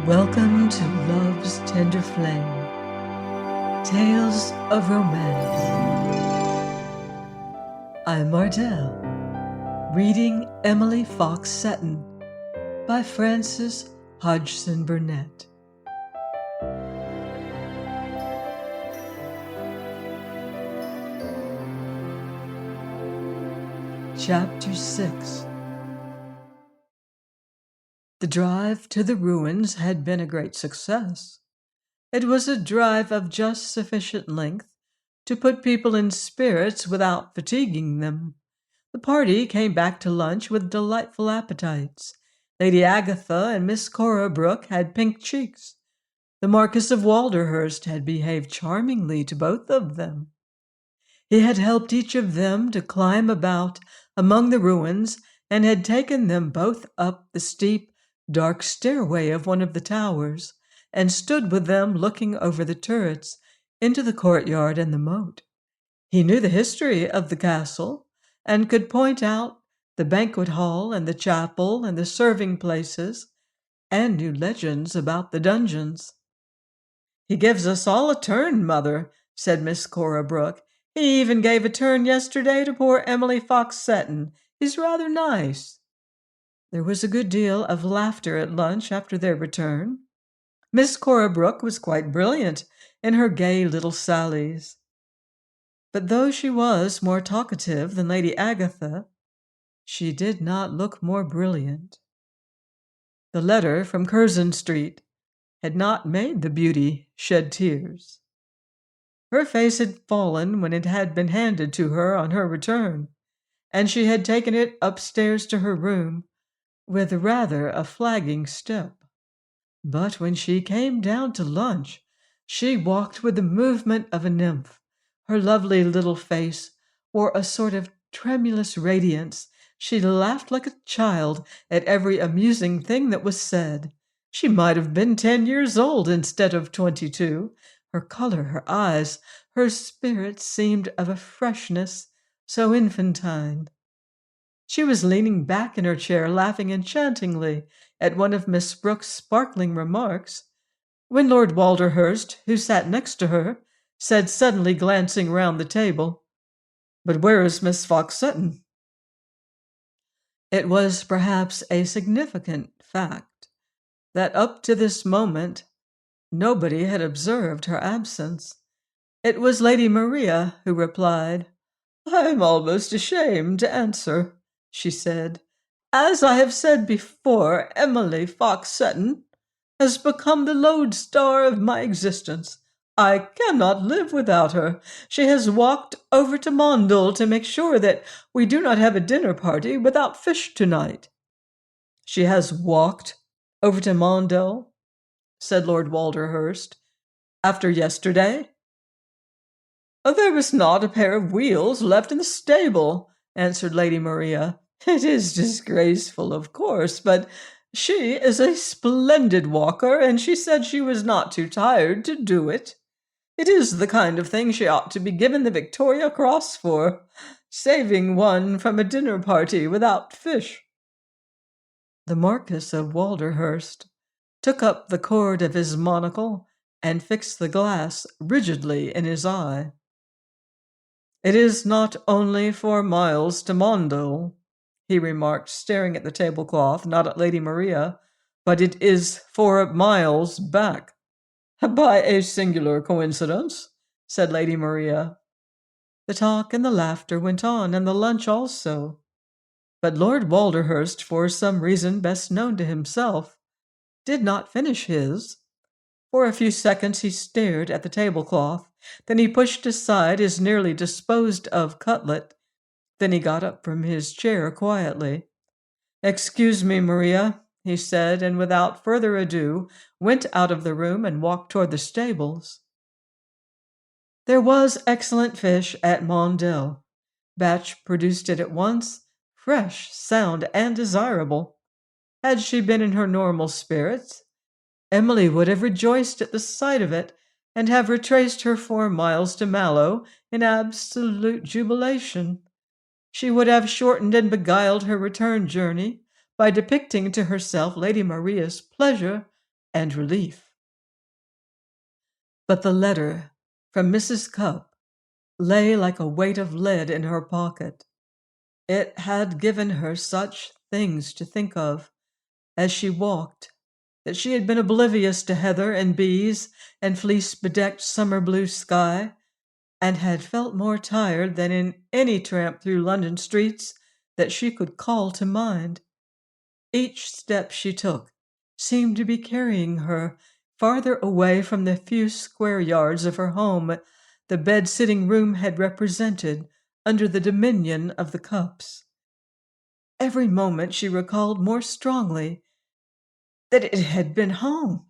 Welcome to Love's Tender Flame, Tales of Romance. I'm Mardell, reading Emily Fox-Seton by Frances Hodgson Burnett. Chapter 6. The drive to the ruins had been a great success. It was a drive of just sufficient length to put people in spirits without fatiguing them. The party came back to lunch with delightful appetites. Lady Agatha and Miss Cora Brooke had pink cheeks. The Marquis of Walderhurst had behaved charmingly to both of them. He had helped each of them to climb about among the ruins and had taken them both up the steep, dark stairway of one of the towers and stood with them looking over the turrets into the courtyard and the moat. He knew the history of the castle and could point out the banquet hall and the chapel and the serving places, and knew legends about the dungeons. "He gives us all a turn, Mother," said Miss Cora Brooke. "He even gave a turn yesterday to poor Emily Fox-Seton. He's rather nice." There was a good deal of laughter at lunch after their return. Miss Cora Brooke was quite brilliant in her gay little sallies. But though she was more talkative than Lady Agatha, she did not look more brilliant. The letter from Curzon Street had not made the beauty shed tears. Her face had fallen when it had been handed to her on her return, and she had taken it upstairs to her room with rather a flagging step. But when she came down to lunch, she walked with the movement of a nymph. Her lovely little face wore a sort of tremulous radiance. She laughed like a child at every amusing thing that was said. She might have been 10 years old instead of 22. Her color, her eyes, her spirit seemed of a freshness so infantine. She was leaning back in her chair, laughing enchantingly at one of Miss Brooke's sparkling remarks, when Lord Walderhurst, who sat next to her, said suddenly, glancing round the table, "But where is Miss Fox-Seton?" It was perhaps a significant fact that up to this moment nobody had observed her absence. It was Lady Maria who replied. "I'm almost ashamed to answer," she said. "As I have said before, Emily Fox-Seton has become the lodestar of my existence. I cannot live without her. She has walked over to Mondel to make sure that we do not have a dinner party without fish tonight." "She has walked over to Mondel," said Lord Walderhurst, "after yesterday?" "There was not a pair of wheels left in the stable," answered Lady Maria. "It is disgraceful, of course, but she is a splendid walker, and she said she was not too tired to do it. It is the kind of thing she ought to be given the Victoria Cross for, saving one from a dinner party without fish." The Marquis of Walderhurst took up the cord of his monocle and fixed the glass rigidly in his eye. "It is not only 4 miles to Mondel," he remarked, staring at the tablecloth, not at Lady Maria, "but it is 4 miles back." "By a singular coincidence," said Lady Maria. The talk and the laughter went on, and the lunch also. But Lord Walderhurst, for some reason best known to himself, did not finish his. For a few seconds he stared at the tablecloth, then he pushed aside his nearly disposed of cutlet. Then he got up from his chair quietly. "Excuse me, Maria," he said, and without further ado went out of the room and walked toward the stables. There was excellent fish at Mondel. Batch produced it at once, fresh, sound, and desirable. Had she been in her normal spirits, Emily would have rejoiced at the sight of it and have retraced her 4 miles to Mallow in absolute jubilation. She would have shortened and beguiled her return journey by depicting to herself Lady Maria's pleasure and relief. But the letter from Mrs. Cupp lay like a weight of lead in her pocket. It had given her such things to think of as she walked that she had been oblivious to heather and bees and fleece-bedecked summer blue sky, and had felt more tired than in any tramp through London streets that she could call to mind. Each step she took seemed to be carrying her farther away from the few square yards of her home the bed-sitting room had represented under the dominion of the Cupps. Every moment she recalled more strongly that it had been home.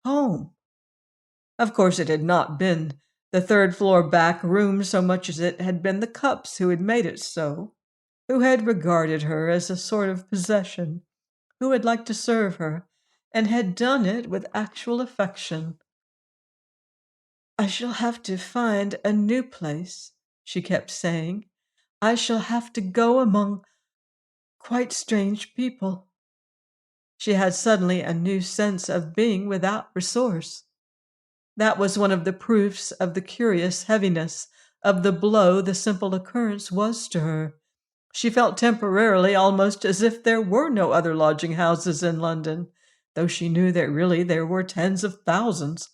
Home. Of course, it had not been the third-floor back room so much as it had been the Cupps who had made it so, who had regarded her as a sort of possession, who had liked to serve her, and had done it with actual affection. "I shall have to find a new place," she kept saying. "I shall have to go among quite strange people." She had suddenly a new sense of being without resource. That was one of the proofs of the curious heaviness of the blow the simple occurrence was to her. She felt temporarily almost as if there were no other lodging houses in London, though she knew that really there were tens of thousands.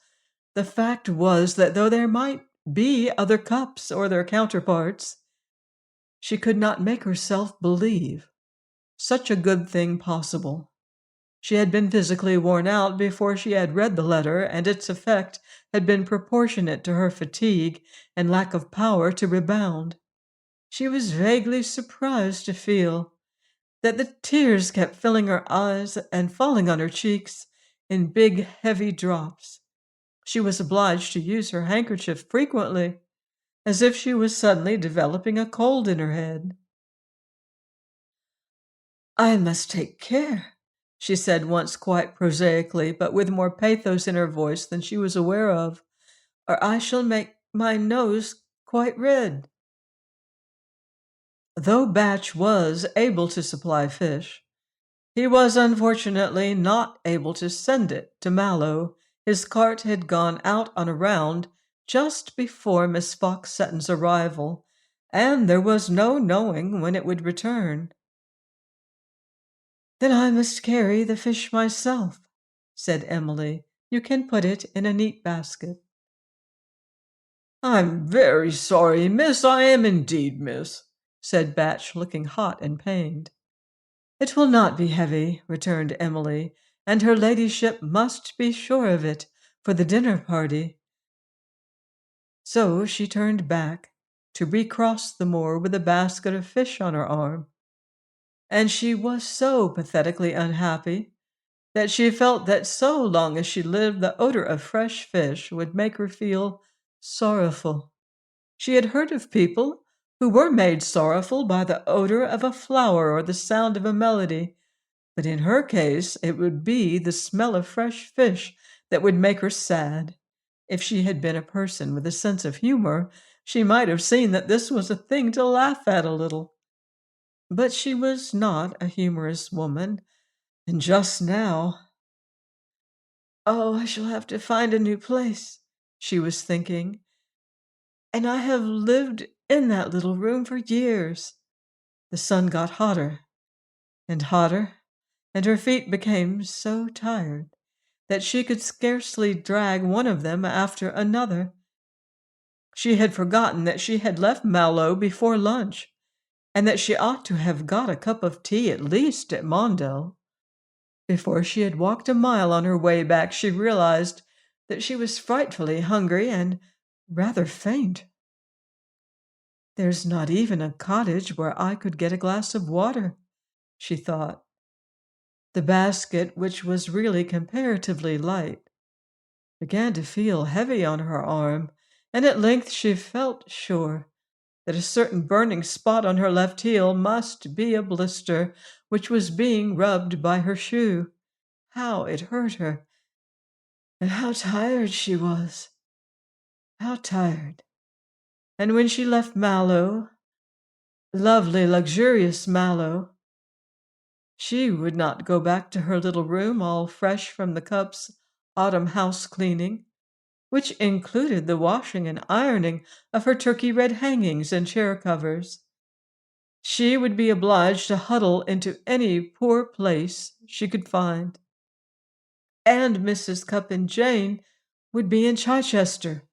The fact was that though there might be other Cupps or their counterparts, she could not make herself believe such a good thing possible. She had been physically worn out before she had read the letter, and its effect had been proportionate to her fatigue and lack of power to rebound. She was vaguely surprised to feel that the tears kept filling her eyes and falling on her cheeks in big, heavy drops. She was obliged to use her handkerchief frequently, as if she was suddenly developing a cold in her head. "I must take care," she said once quite prosaically, but with more pathos in her voice than she was aware of, "or I shall make my nose quite red." Though Batch was able to supply fish, he was unfortunately not able to send it to Mallow. His cart had gone out on a round just before Miss Fox-Seton's arrival, and there was no knowing when it would return. "Then I must carry the fish myself," said Emily. "You can put it in a neat basket." "I'm very sorry, miss, I am indeed, miss," said Batch, looking hot and pained. "It will not be heavy," returned Emily, "and her ladyship must be sure of it for the dinner party." So she turned back to recross the moor with a basket of fish on her arm. And she was so pathetically unhappy that she felt that so long as she lived, the odor of fresh fish would make her feel sorrowful. She had heard of people who were made sorrowful by the odor of a flower or the sound of a melody, but in her case it would be the smell of fresh fish that would make her sad. If she had been a person with a sense of humor, she might have seen that this was a thing to laugh at a little. But she was not a humorous woman, and just now, "Oh, I shall have to find a new place," she was thinking, "and I have lived in that little room for years." The sun got hotter and hotter, and her feet became so tired that she could scarcely drag one of them after another. She had forgotten that she had left Mallow before lunch, and that she ought to have got a cup of tea at least at Mondale. Before she had walked a mile on her way back, she realized that she was frightfully hungry and rather faint. "There's not even a cottage where I could get a glass of water," she thought. The basket, which was really comparatively light, began to feel heavy on her arm, and at length she felt sure that a certain burning spot on her left heel must be a blister which was being rubbed by her shoe. How it hurt her! And how tired she was! How tired! And when she left Mallow, lovely, luxurious Mallow, She would not go back to her little room all fresh from the cub's autumn house cleaning, which included the washing and ironing of her turkey red hangings and chair covers. She would be obliged to huddle into any poor place she could find. And Mrs. Cupp and Jane would be in Chichester.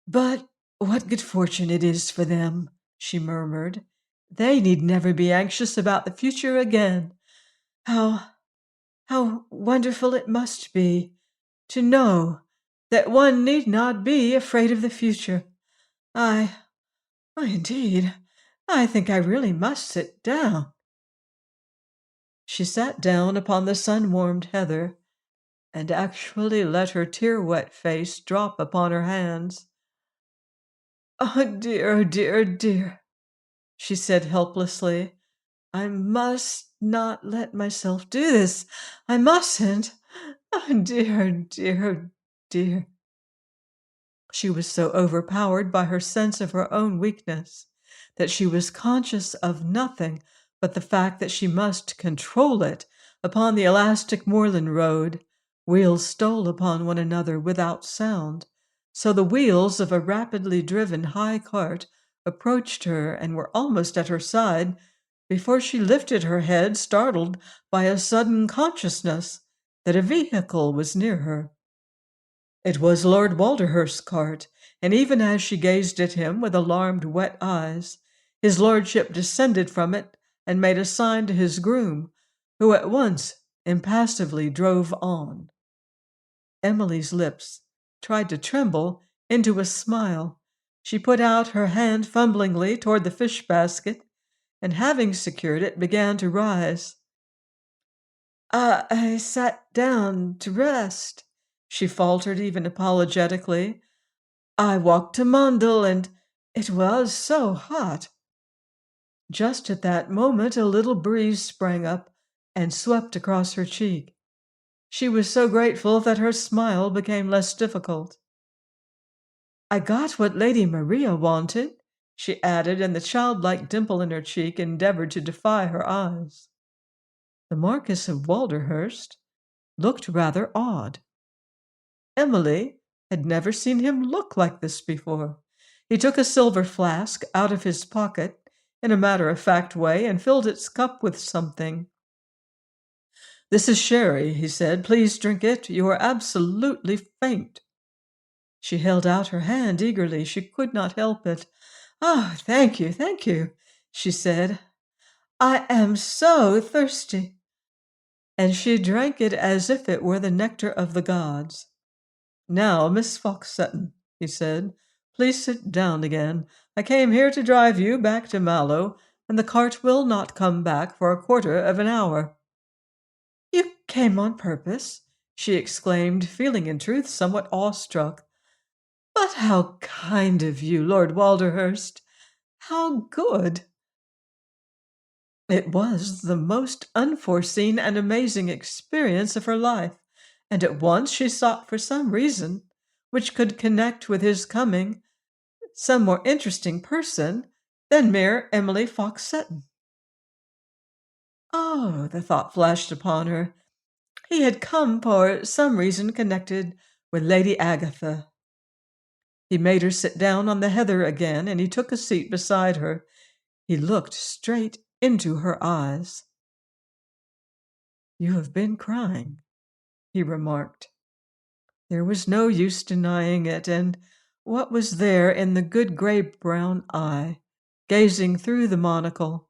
But what good fortune it is for them, she murmured. They need never be anxious about the future again. How wonderful it must be to know that one need not be afraid of the future. Indeed, I think I really must sit down. She sat down upon the sun-warmed heather and actually let her tear-wet face drop upon her hands. Oh dear, dear, dear, she said helplessly. I must not let myself do this. I mustn't. Oh dear, dear, dear. She was so overpowered by her sense of her own weakness that she was conscious of nothing but the fact that she must control it. Upon the elastic moorland road, wheels stole upon one another without sound, so the wheels of a rapidly driven high cart approached her and were almost at her side before she lifted her head, startled by a sudden consciousness that a vehicle was near her. It was Lord Walderhurst's cart, and even as she gazed at him with alarmed, wet eyes, his lordship descended from it and made a sign to his groom, who at once impassively drove on. Emily's lips tried to tremble into a smile. She put out her hand fumblingly toward the fish basket, and having secured it, began to rise. I sat down to rest, she faltered even apologetically. I walked to Mondle, and it was so hot. Just at that moment, a little breeze sprang up and swept across her cheek. She was so grateful that her smile became less difficult. I got what Lady Maria wanted, she added, and the childlike dimple in her cheek endeavored to defy her eyes. The Marquis of Walderhurst looked rather odd. Emily had never seen him look like this before. He took a silver flask out of his pocket in a matter-of-fact way and filled its cup with something. This is sherry, he said. Please drink it. You are absolutely faint. She held out her hand eagerly. She could not help it. Oh, thank you, she said. I am so thirsty. And she drank it as if it were the nectar of the gods. Now, Miss Fox-Seton, he said, please sit down again. I came here to drive you back to Mallow, and the cart will not come back for a quarter of an hour. You came on purpose, she exclaimed, feeling in truth somewhat awestruck. But how kind of you, Lord Walderhurst! How good! It was the most unforeseen and amazing experience of her life, and at once she sought for some reason which could connect with his coming some more interesting person than mere Emily Fox-Seton. Oh, the thought flashed upon her. He had come for some reason connected with Lady Agatha. He made her sit down on the heather again, and he took a seat beside her. He looked straight into her eyes. You have been crying, he remarked. There was no use denying it, and what was there in the good gray-brown eye, gazing through the monocle,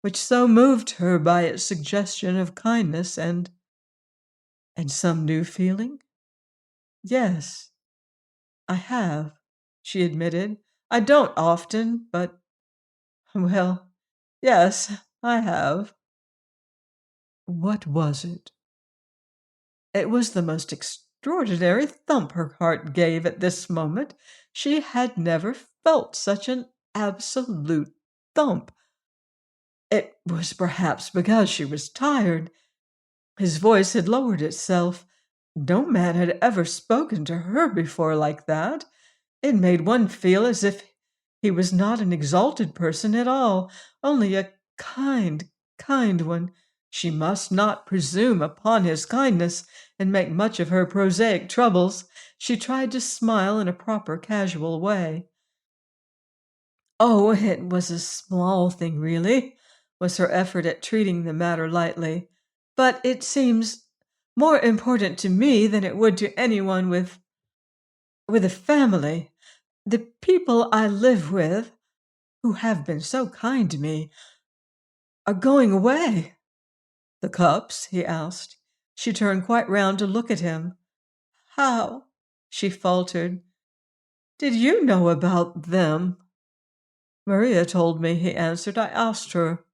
which so moved her by its suggestion of kindness and some new feeling? Yes, I have, she admitted. I don't often, but, well, yes, I have. What was it? It was the most extraordinary thump her heart gave at this moment. She had never felt such an absolute thump. It was perhaps because she was tired. His voice had lowered itself. No man had ever spoken to her before like that. It made one feel as if he was not an exalted person at all, only a kind, kind one. She must not presume upon his kindness and make much of her prosaic troubles. She tried to smile in a proper casual way. Oh, it was a small thing, really, was her effort at treating the matter lightly. But it seems more important to me than it would to anyone with a family. The people I live with, who have been so kind to me, are going away. The Cups? He asked. She turned quite round to look at him. How? She faltered. Did you know about them? Maria told me, he answered. I asked her.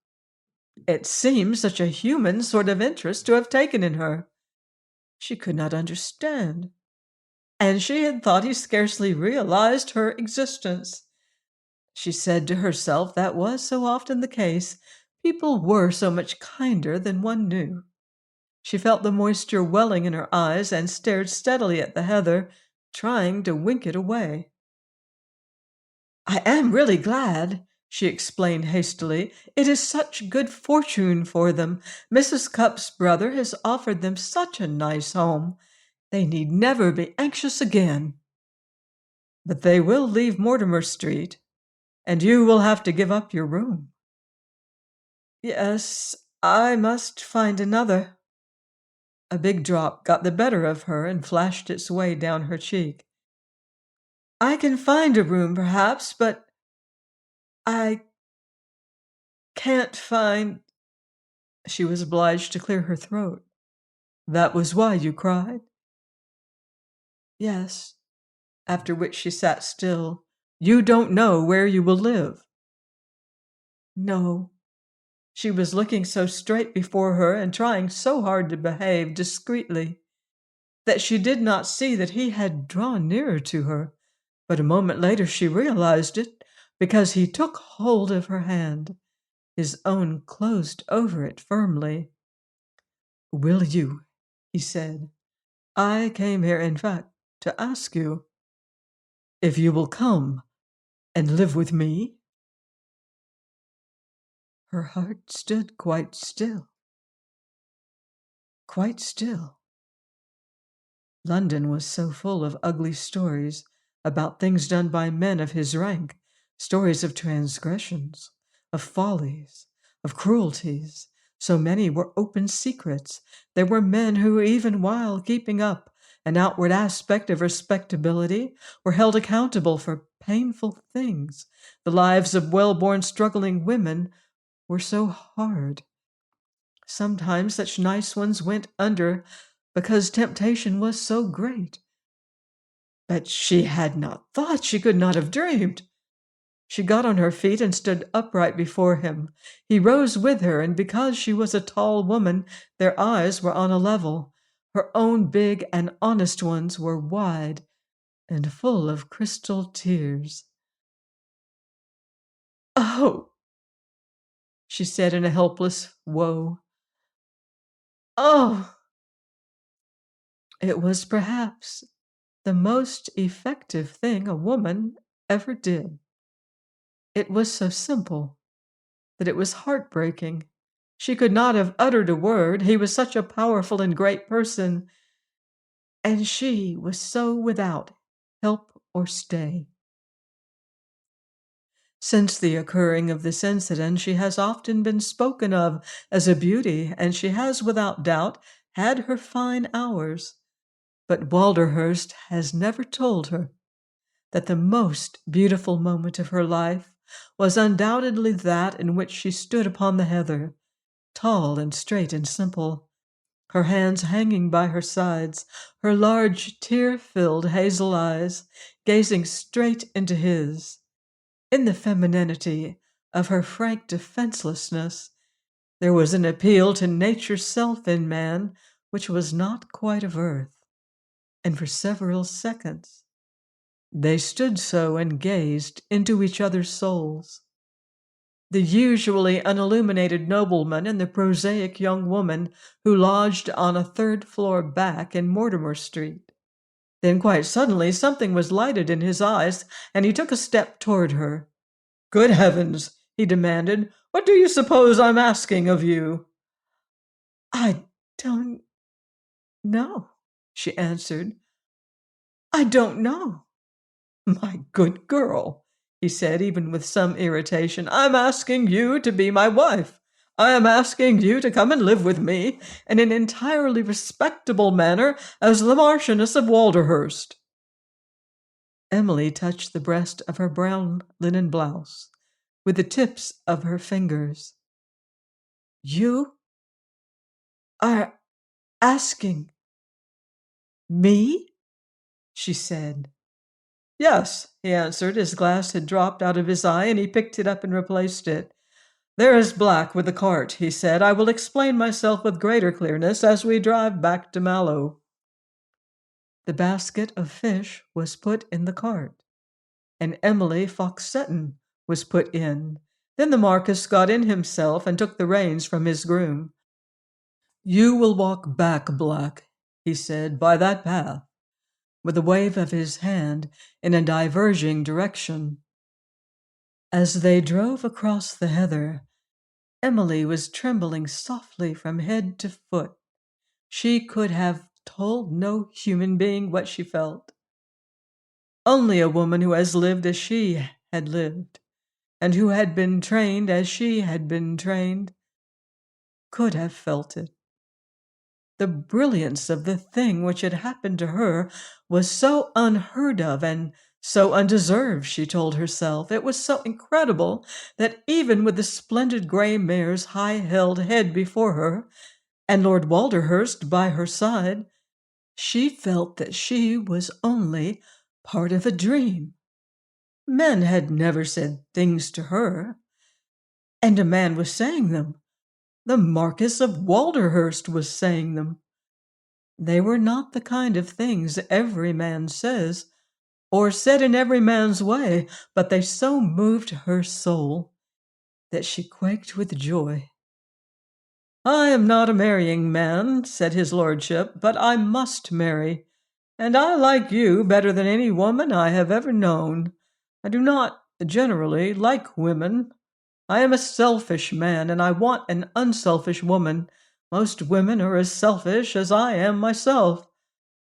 It seemed such a human sort of interest to have taken in her. She could not understand, and she had thought he scarcely realized her existence. She said to herself that was so often the case. People were so much kinder than one knew. She felt the moisture welling in her eyes and stared steadily at the heather, trying to wink it away. I am really glad, she explained hastily. It is such good fortune for them. Mrs. Cupp's brother has offered them such a nice home. They need never be anxious again. But they will leave Mortimer Street, and you will have to give up your room. Yes, I must find another. A big drop got the better of her and flashed its way down her cheek. I can find a room, perhaps, but I can't find... She was obliged to clear her throat. That was why you cried? Yes. After which she sat still. You don't know where you will live? No. She was looking so straight before her and trying so hard to behave discreetly that she did not see that he had drawn nearer to her. But a moment later she realized it, because he took hold of her hand. His own closed over it firmly. Will you? He said. I came here, in fact, to ask you if you will come and live with me. Her heart stood quite still. Quite still. London was so full of ugly stories about things done by men of his rank, stories of transgressions, of follies, of cruelties. So many were open secrets. There were men who, even while keeping up an outward aspect of respectability, were held accountable for painful things. The lives of well-born struggling women were so hard. Sometimes such nice ones went under because temptation was so great. But she had not thought, she could not have dreamed. She got on her feet and stood upright before him. He rose with her, and because she was a tall woman, their eyes were on a level. Her own big and honest ones were wide and full of crystal tears. Oh, she said in a helpless woe. Oh! It was perhaps the most effective thing a woman ever did. It was so simple that it was heartbreaking. She could not have uttered a word. He was such a powerful and great person, and she was so without help or stay. Since the occurring of this incident, she has often been spoken of as a beauty, and she has without doubt had her fine hours. But Walderhurst has never told her that the most beautiful moment of her life was undoubtedly that in which she stood upon the heather, tall and straight and simple, her hands hanging by her sides, her large tear-filled hazel eyes gazing straight into his. In the femininity of her frank defenselessness, there was an appeal to nature's self in man which was not quite of earth. And for several seconds they stood so and gazed into each other's souls. The usually unilluminated nobleman and the prosaic young woman who lodged on a third-floor back in Mortimer Street. Then quite suddenly something was lighted in his eyes, and he took a step toward her. Good heavens, he demanded, What do you suppose I'm asking of you?" "I don't know," she answered. "I don't know." "My good girl," he said, even with some irritation, "I'm asking you to be my wife. I am asking you to come and live with me in an entirely respectable manner as the Marchioness of Walderhurst." Emily touched the breast of her brown linen blouse with the tips of her fingers. "You are asking me?" she said. "Yes," he answered. His glass had dropped out of his eye, and he picked it up and replaced it. "There is Black with the cart," he said. "I will explain myself with greater clearness as we drive back to Mallow." The basket of fish was put in the cart, and Emily Fox-Seton was put in. Then the Marquis got in himself and took the reins from his groom. "You will walk back, Black," he said, "by that path," with a wave of his hand in a diverging direction. As they drove across the heather, Emily was trembling softly from head to foot. She could have told no human being what she felt. Only a woman who has lived as she had lived, and who had been trained as she had been trained, could have felt it. The brilliance of the thing which had happened to her was so unheard of and so undeserved, she told herself. It was so incredible that even with the splendid grey mare's high-held head before her, and Lord Walderhurst by her side, she felt that she was only part of a dream. Men had never said things to her, and a man was saying them. The Marquis of Walderhurst was saying them. They were not the kind of things every man says, or said in every man's way, but they so moved her soul that she quaked with joy. "I am not a marrying man," said his lordship, "but I must marry, and I like you better than any woman I have ever known. I do not, generally, like women. I am a selfish man, and I want an unselfish woman. Most women are as selfish as I am myself.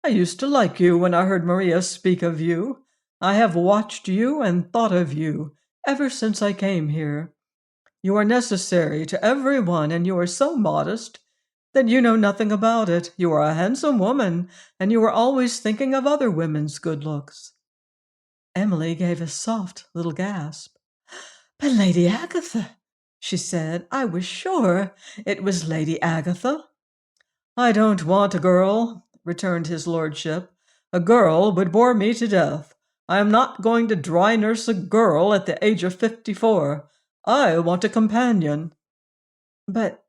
I used to like you when I heard Maria speak of you. I have watched you and thought of you ever since I came here. You are necessary to every one, and you are so modest that you know nothing about it. You are a handsome woman, and you are always thinking of other women's good looks." Emily gave a soft little gasp. "But Lady Agatha," she said. "I was sure it was Lady Agatha." "I don't want a girl," returned his lordship. "A girl would bore me to death. I am not going to dry nurse a girl at the age of 54. I want a companion." "But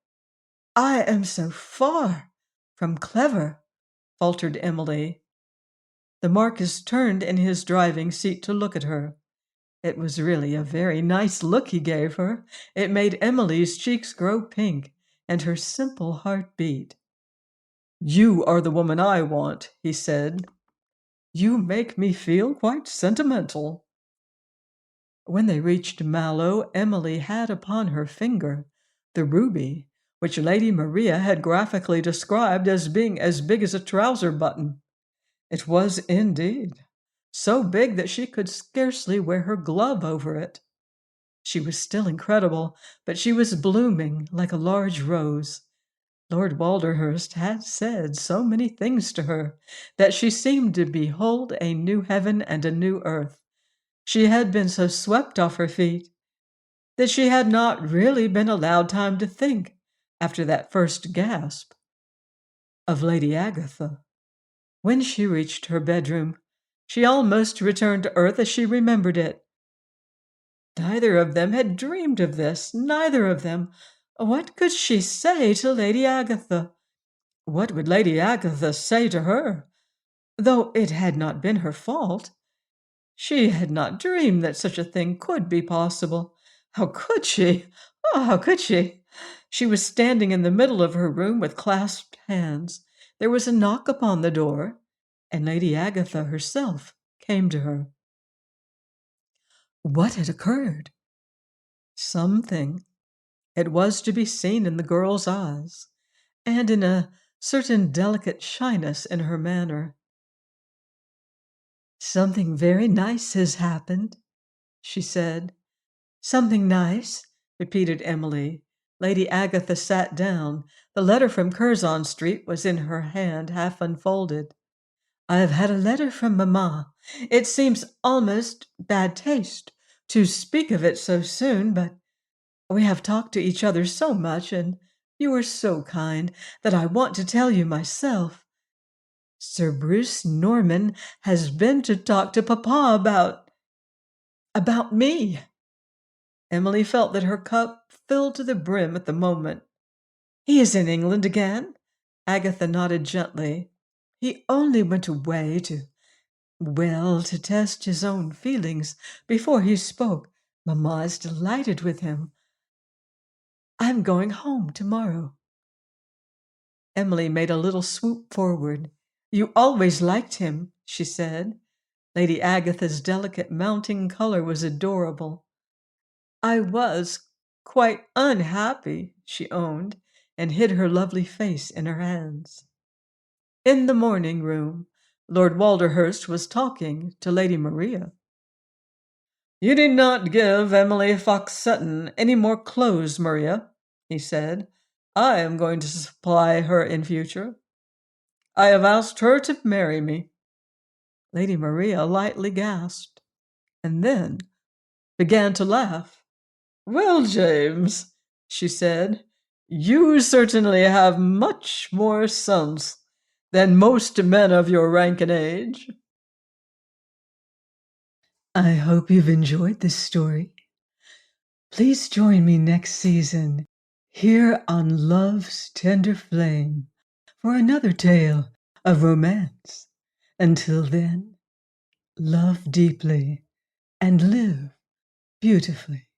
I am so far from clever," faltered Emily. The Marquis turned in his driving seat to look at her. It was really a very nice look he gave her. It made Emily's cheeks grow pink, and her simple heart beat. "You are the woman I want," he said. "You make me feel quite sentimental." When they reached Mallow, Emily had upon her finger the ruby which Lady Maria had graphically described as being as big as a trouser button. It was indeed so big that she could scarcely wear her glove over it. She was still incredible, but she was blooming like a large rose. Lord Walderhurst had said so many things to her that she seemed to behold a new heaven and a new earth. She had been so swept off her feet that she had not really been allowed time to think, after that first gasp, of Lady Agatha. When she reached her bedroom, she almost returned to earth as she remembered it. Neither of them had dreamed of this, neither of them. What could she say to Lady Agatha? What would Lady Agatha say to her? Though it had not been her fault, she had not dreamed that such a thing could be possible. How could she? Oh, how could she? She was standing in the middle of her room with clasped hands. There was a knock upon the door, and Lady Agatha herself came to her. What had occurred? Something It was to be seen in the girl's eyes, and in a certain delicate shyness in her manner. "Something very nice has happened," she said. "Something nice?" repeated Emily. Lady Agatha sat down. The letter from Curzon Street was in her hand, half unfolded. "I have had a letter from Mamma. It seems almost bad taste to speak of it so soon, but we have talked to each other so much, and you are so kind, that I want to tell you myself. Sir Bruce Norman has been to talk to Papa about me." Emily felt that her cup filled to the brim at the moment. "He is in England again?" Agatha nodded gently. "He only went away to test his own feelings before he spoke. Mamma is delighted with him. I'm going home tomorrow." Emily made a little swoop forward. "You always liked him," she said. Lady Agatha's delicate mounting color was adorable. "I was quite unhappy," she owned, and hid her lovely face in her hands. In the morning room, Lord Walderhurst was talking to Lady Maria. "You need not give Emily Fox-Seton any more clothes, Maria," he said. "I am going to supply her in future. I have asked her to marry me." Lady Maria lightly gasped, and then began to laugh. "Well, James," she said, "you certainly have much more sense than most men of your rank and age." I hope you've enjoyed this story. Please join me next season here on Love's Tender Flame for another tale of romance. Until then, love deeply and live beautifully.